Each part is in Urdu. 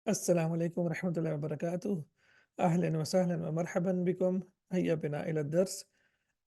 السلام عليكم ورحمة الله وبركاته. أهلا وسهلا ومرحبا بكم. هيا بنا إلى الدرس.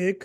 1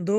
2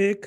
1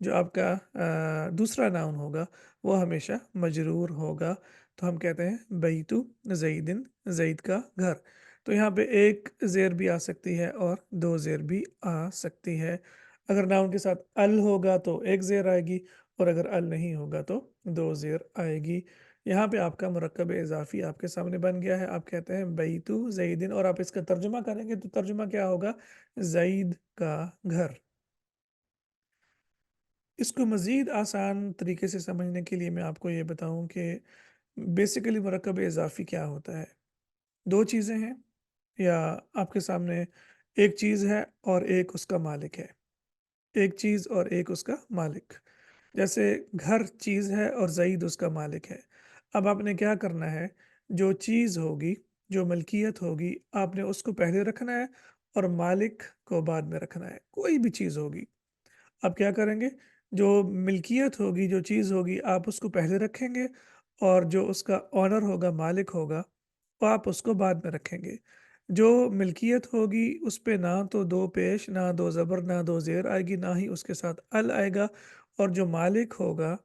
جو آپ کا دوسرا ناؤن ہوگا وہ ہمیشہ مجرور ہوگا. تو ہم کہتے ہیں بیتو زیدن، زید کا گھر. تو یہاں پہ ایک زیر بھی آ سکتی ہے اور دو زیر بھی آ سکتی ہے. اگر ناؤن کے ساتھ ال ہوگا تو ایک زیر آئے گی، اور اگر ال نہیں ہوگا تو دو زیر آئے گی. یہاں پہ آپ کا مرکب اضافی آپ کے سامنے بن گیا ہے. آپ کہتے ہیں بیتو زیدن، اور آپ اس کا ترجمہ کریں گے تو ترجمہ کیا ہوگا؟ زید کا گھر. اس کو مزید آسان طریقے سے سمجھنے کے لیے میں آپ کو یہ بتاؤں کہ بیسیکلی مرکب اضافی کیا ہوتا ہے. دو چیزیں ہیں، یا آپ کے سامنے ایک چیز ہے اور ایک اس کا مالک ہے. ایک چیز اور ایک اس کا مالک. جیسے گھر چیز ہے اور زید اس کا مالک ہے. اب آپ نے کیا کرنا ہے، جو چیز ہوگی، جو ملکیت ہوگی، آپ نے اس کو پہلے رکھنا ہے اور مالک کو بعد میں رکھنا ہے. کوئی بھی چیز ہوگی، آپ کیا کریں گے، جو ملکیت ہوگی، جو چیز ہوگی، آپ اس کو پہلے رکھیں گے، اور جو اس کا آنر ہوگا، مالک ہوگا، وہ آپ اس کو بعد میں رکھیں گے. جو ملکیت ہوگی اس پہ نہ تو دو پیش، نہ دو زبر، نہ دو زیر آئے گی، نہ ہی اس کے ساتھ ال آئے گا. اور جو مالک ہوگا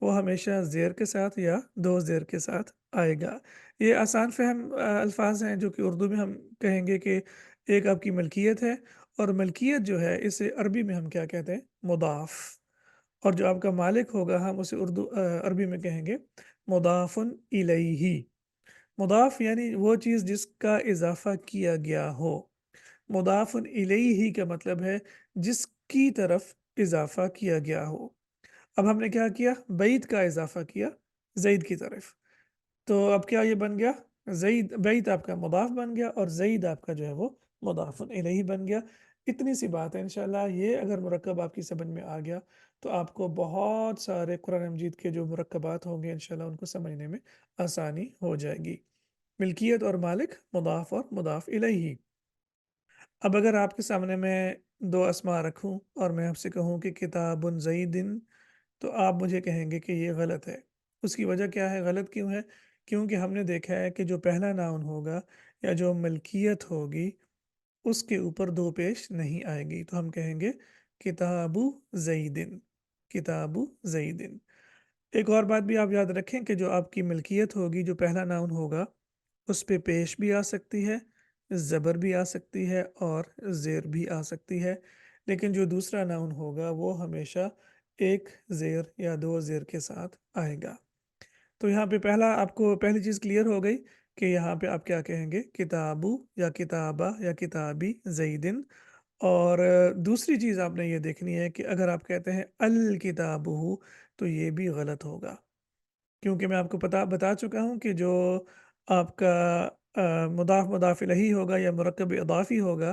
وہ ہمیشہ زیر کے ساتھ یا دو زیر کے ساتھ آئے گا. یہ آسان فہم الفاظ ہیں جو کہ اردو میں ہم کہیں گے کہ ایک آپ کی ملکیت ہے، اور ملکیت جو ہے اسے عربی میں ہم کیا کہتے ہیں؟ مضاف. اور جو آپ کا مالک ہوگا ہم اسے عربی میں کہیں گے مضاف الیہ. مضاف یعنی وہ چیز جس کا اضافہ کیا گیا ہو. مضاف الیہ کا مطلب ہے جس کی طرف اضافہ کیا گیا ہو. اب ہم نے کیا کیا؟ بیت کا اضافہ کیا زید کی طرف. تو اب کیا یہ بن گیا؟ زید، بیت آپ کا مضاف بن گیا، اور زید آپ کا جو ہے وہ مضاف الیہ بن گیا. اتنی سی بات ہے. انشاءاللہ یہ اگر مرکب آپ کی سمجھ میں آ گیا تو آپ کو بہت سارے قرآن مجید کے جو مرکبات ہوں گے انشاءاللہ ان کو سمجھنے میں آسانی ہو جائے گی. ملکیت اور مالک، مضاف اور مضاف الیہ. اب اگر آپ کے سامنے میں دو اسما رکھوں اور میں آپ سے کہوں کہ کتاب زیدن، تو آپ مجھے کہیں گے کہ یہ غلط ہے. اس کی وجہ کیا ہے؟ غلط کیوں ہے؟ کیونکہ ہم نے دیکھا ہے کہ جو پہلا ناؤن ہوگا یا جو ملکیت ہوگی اس کے اوپر دو پیش نہیں آئے گی. تو ہم کہیں گے کتاب زیدن، کتاب زیدن. ایک اور بات بھی آپ یاد رکھیں کہ جو آپ کی ملکیت ہوگی، جو پہلا ناؤن ہوگا، اس پہ پیش بھی آ سکتی ہے، زبر بھی آ سکتی ہے، اور زیر بھی آ سکتی ہے. لیکن جو دوسرا ناؤن ہوگا وہ ہمیشہ ایک زیر یا دو زیر کے ساتھ آئے گا. تو یہاں پہ آپ کو پہلی چیز کلیئر ہو گئی کہ یہاں پہ آپ کیا کہیں گے؟ کتابو یا کتابہ یا کتابی زیدن. اور دوسری چیز آپ نے یہ دیکھنی ہے کہ اگر آپ کہتے ہیں الکتابہ تو یہ بھی غلط ہوگا، کیونکہ میں آپ کو بتا چکا ہوں کہ جو آپ کا مضاف الیہ ہوگا یا مرکب اضافی ہوگا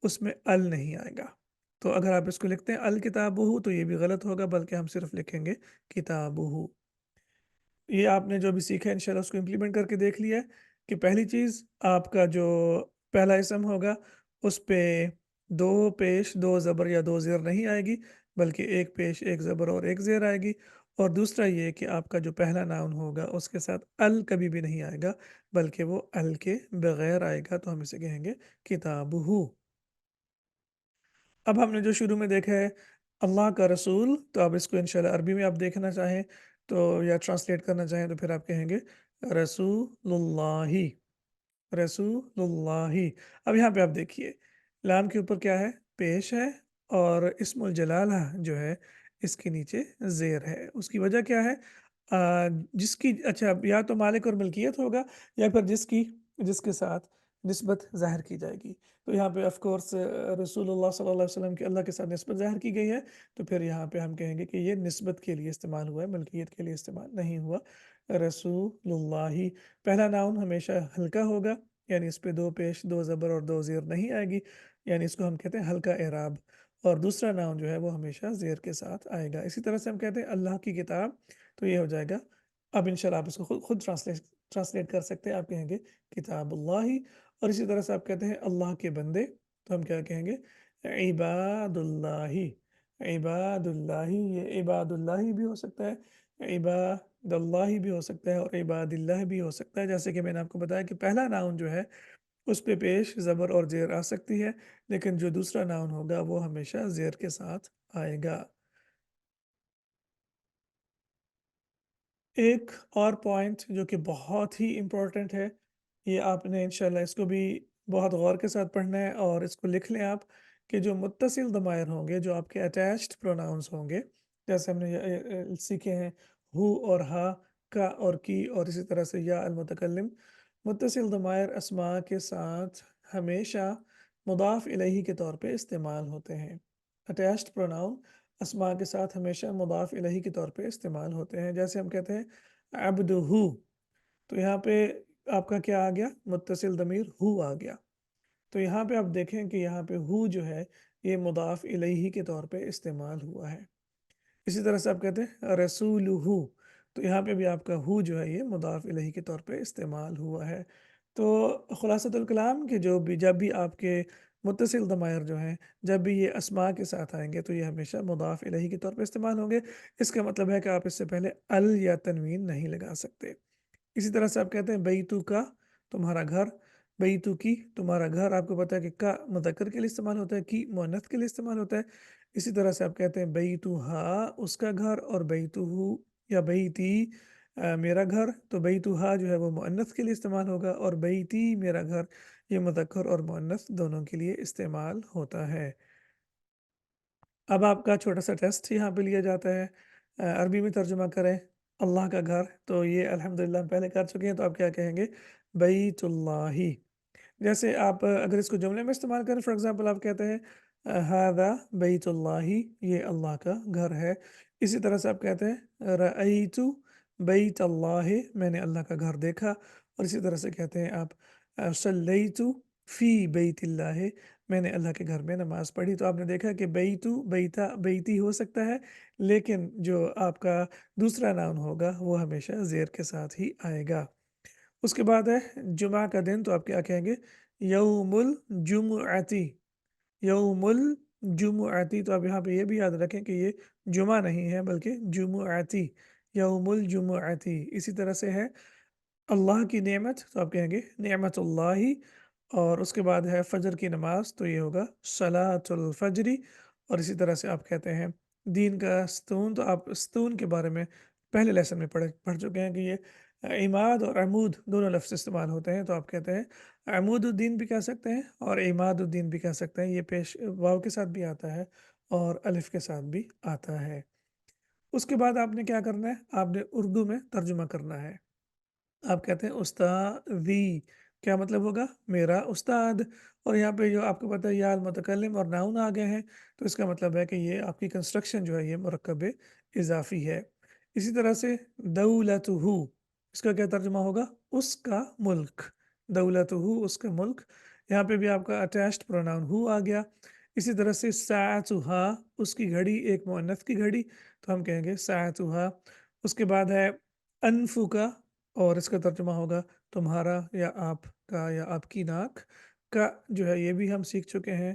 اس میں ال نہیں آئے گا. تو اگر آپ اس کو لکھتے ہیں الکتابہ تو یہ بھی غلط ہوگا، بلکہ ہم صرف لکھیں گے کتابہ. یہ آپ نے جو بھی سیکھا ہے انشاءاللہ اس کو امپلیمنٹ کر کے دیکھ لیا ہے کہ پہلی چیز آپ کا جو پہلا اسم ہوگا اس پہ دو پیش، دو زبر یا دو زیر نہیں آئے گی، بلکہ ایک پیش، ایک زبر اور ایک زیر آئے گی. اور دوسرا یہ کہ آپ کا جو پہلا ناؤن ہوگا اس کے ساتھ ال کبھی بھی نہیں آئے گا، بلکہ وہ ال کے بغیر آئے گا. تو ہم اسے کہیں گے کتابہ. اب ہم نے جو شروع میں دیکھا ہے اللہ کا رسول، تو اب اس کو انشاءاللہ عربی میں آپ دیکھنا چاہیں تو یا ٹرانسلیٹ کرنا چاہیں تو پھر آپ کہیں گے رسول اللہ، رسول اللہ. اب یہاں پہ آپ دیکھیے لام کے اوپر کیا ہے؟ پیش ہے، اور اسم الجلالہ جو ہے اس کے نیچے زیر ہے. اس کی وجہ کیا ہے؟ جس کی اچھا یا تو مالک اور ملکیت ہوگا، یا پھر جس کے ساتھ نسبت ظاہر کی جائے گی. تو یہاں پہ آف کورس رسول اللہ صلی اللہ علیہ وسلم کی اللہ کے ساتھ نسبت ظاہر کی گئی ہے، تو پھر یہاں پہ ہم کہیں گے کہ یہ نسبت کے لیے استعمال ہوا ہے، ملکیت کے لیے استعمال نہیں ہوا. رسول اللہ. پہلا ناؤن ہمیشہ ہلکا ہوگا، یعنی اس پہ دو پیش، دو زبر اور دو زیر نہیں آئے گی، یعنی اس کو ہم کہتے ہیں ہلکا اعراب. اور دوسرا ناؤن جو ہے وہ ہمیشہ زیر کے ساتھ آئے گا. اسی طرح سے ہم کہتے ہیں اللہ کی کتاب، تو یہ ہو جائے گا. اب انشاءاللہ آپ اس کو خود ٹرانسلیٹ کر سکتے ہیں. آپ کہیں گے کتاب اللہ. اور اسی طرح سے آپ کہتے ہیں اللہ کے بندے، تو ہم کیا کہیں گے؟ عباد اللہ. عباد اللہ. یہ عباد اللہ بھی ہو سکتا ہے، عباد اللہ بھی ہو سکتا ہے، اور عباد اللہ بھی ہو سکتا ہے. جیسے کہ میں نے آپ کو بتایا کہ پہلا ناؤن جو ہے اس پہ پیش، زبر اور زیر آ سکتی ہے، لیکن جو دوسرا ناؤن ہوگا وہ ہمیشہ زیر کے ساتھ آئے گا. ایک اور پوائنٹ جو کہ بہت ہی امپورٹنٹ ہے، یہ آپ نے انشاءاللہ اس کو بھی بہت غور کے ساتھ پڑھنا ہے اور اس کو لکھ لیں آپ، کہ جو متصل ضمائر ہوں گے، جو آپ کے اٹیچڈ پروناؤنس ہوں گے، جیسے ہم نے سیکھے ہیں ہو اور ہا، کا اور کی، اور اسی طرح سے یا المتکلم، متصل ضمائر اسماء کے ساتھ ہمیشہ مضاف الیہ کے طور پہ استعمال ہوتے ہیں۔ اٹیچڈ پروناؤن اسماء کے ساتھ ہمیشہ مضاف الیہ کے طور پہ استعمال ہوتے ہیں، جیسے ہم کہتے ہیں عبدہ، تو یہاں پہ آپ کا کیا آ گیا؟ متصل ضمیر ہو آ گیا۔ تو یہاں پہ آپ دیکھیں کہ یہاں پہ ہو جو ہے یہ مضاف الیہ کے طور پہ استعمال ہوا ہے۔ اسی طرح سے آپ کہتے ہیں رسولہ، تو یہاں پہ بھی آپ کا ہو جو ہے یہ مضاف الیہ کے طور پہ استعمال ہوا ہے۔ تو خلاصۃ الکلام کہ جب بھی آپ کے متصل ضمائر جو ہیں، جب بھی یہ اسماء کے ساتھ آئیں گے تو یہ ہمیشہ مضاف الیہ کے طور پہ استعمال ہوں گے۔ اس کا مطلب ہے کہ آپ اس سے پہلے ال یا تنوین نہیں لگا سکتے۔ اسی طرح سے آپ کہتے ہیں بیتو کا، تمہارا گھر، بیتو کی، تمہارا گھر، آپ کو پتہ ہے کہ کا مذکر کے لیے استعمال ہوتا ہے، کی مؤنث کے لیے استعمال ہوتا ہے۔ اسی طرح سے آپ کہتے ہیں بیتوہا، اس کا گھر، اور بیتوہو یا بیتی میرا گھر، تو بیتوہا جو ہے وہ مؤنث کے لیے استعمال ہوگا، اور بیتی میرا گھر یہ مذکر اور مؤنث دونوں کے لیے استعمال ہوتا ہے۔ اب آپ کا چھوٹا سا ٹیسٹ یہاں پہ لیا جاتا ہے، عربی میں ترجمہ کریں اللہ کا گھر، تو یہ الحمدللہ ہم پہلے کر چکے ہیں، تو آپ کیا کہیں گے؟ بیت اللہ۔ جیسے آپ اگر اس کو جملے میں استعمال کریں، فار ایگزامپل آپ کہتے ہیں ہذا بیت اللہ، یہ اللہ کا گھر ہے۔ اسی طرح سے آپ کہتے ہیں رأیت بیت اللہ، میں نے اللہ کا گھر دیکھا۔ اور اسی طرح سے کہتے ہیں آپ صلیت فی بیت اللہ، میں نے اللہ کے گھر میں نماز پڑھی۔ تو آپ نے دیکھا کہ بیتو، بیتا، بیتی ہو سکتا ہے، لیکن جو آپ کا دوسرا نام ہوگا وہ ہمیشہ زیر کے ساتھ ہی آئے گا۔ اس کے بعد ہے جمعہ کا دن، تو آپ کیا کہیں گے؟ یوم الجمعتی، یوم الجمعتی، تو آپ یہاں پہ یہ بھی یاد رکھیں کہ یہ جمعہ نہیں ہے بلکہ جمعتی، یوم الجمعتی۔ اسی طرح سے ہے اللہ کی نعمت، تو آپ کہیں گے نعمت اللہ، اور اس کے بعد ہے فجر کی نماز، تو یہ ہوگا صلاۃ الفجری۔ اور اسی طرح سے آپ کہتے ہیں دین کا ستون، تو آپ ستون کے بارے میں پہلے لیسن میں پڑھ چکے ہیں کہ یہ عماد اور عمود دونوں لفظ استعمال ہوتے ہیں، تو آپ کہتے ہیں عمود الدین بھی کہہ سکتے ہیں اور عماد الدین بھی کہہ سکتے ہیں، یہ پیش واو کے ساتھ بھی آتا ہے اور الف کے ساتھ بھی آتا ہے۔ اس کے بعد آپ نے کیا کرنا ہے؟ آپ نے اردو میں ترجمہ کرنا ہے۔ آپ کہتے ہیں استاذی، کیا مطلب ہوگا؟ میرا استاد۔ اور یہاں پہ جو آپ کو پتہ ہے یا المتکلم اور ناؤن آ گئے ہیں، تو اس کا مطلب ہے کہ یہ آپ کی کنسٹرکشن جو ہے یہ مرکب اضافی ہے۔ اسی طرح سے دولتہ، اس کا کیا ترجمہ ہوگا؟ اس کا ملک، دولتہ اس کا ملک۔ یہاں پہ بھی آپ کا اٹیچڈ پروناؤن ہو آ گیا۔ اسی طرح سے ساعتہا، اس کی گھڑی، ایک مؤنث کی گھڑی، تو ہم کہیں گے ساعتہا۔ اس کے بعد ہے انفو کا، اور اس کا ترجمہ ہوگا تمہارا یا آپ کا یا آپ کی ناک کا، جو ہے یہ بھی ہم سیکھ چکے ہیں۔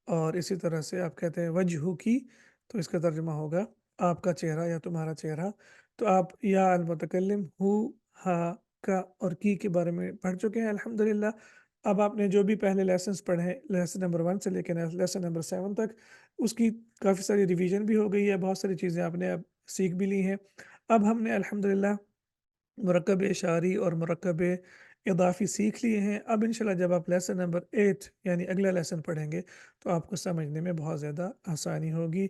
اور اسی طرح سے آپ کہتے ہیں وجہ کی، تو اس کا ترجمہ ہوگا آپ کا چہرہ یا تمہارا چہرہ۔ تو آپ یا المتکلم، ہو، ہا، کا اور کی کے بارے میں پڑھ چکے ہیں الحمدللہ۔ اب آپ نے جو بھی پہلے لیسنز پڑھے ہیں، لیسن نمبر 1 سے لے کے لیسن نمبر 7 تک، اس کی کافی ساری ریویژن بھی ہو گئی ہے، بہت ساری چیزیں آپ نے اب سیکھ بھی لی ہیں۔ اب ہم نے الحمدللہ مرکب اشاری اور مرکب اضافی سیکھ لیے ہیں۔ اب انشاءاللہ جب آپ لیسن نمبر 8 یعنی اگلا لیسن پڑھیں گے تو آپ کو سمجھنے میں بہت زیادہ آسانی ہوگی۔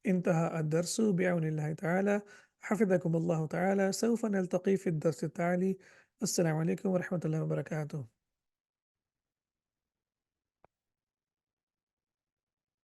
انتہا الدرس بعون اللہ تعالی، حفظکم اللہ تعالی، سوف نلتقی فی الدرس التالی۔ السلام علیکم ورحمۃ اللہ وبرکاتہ۔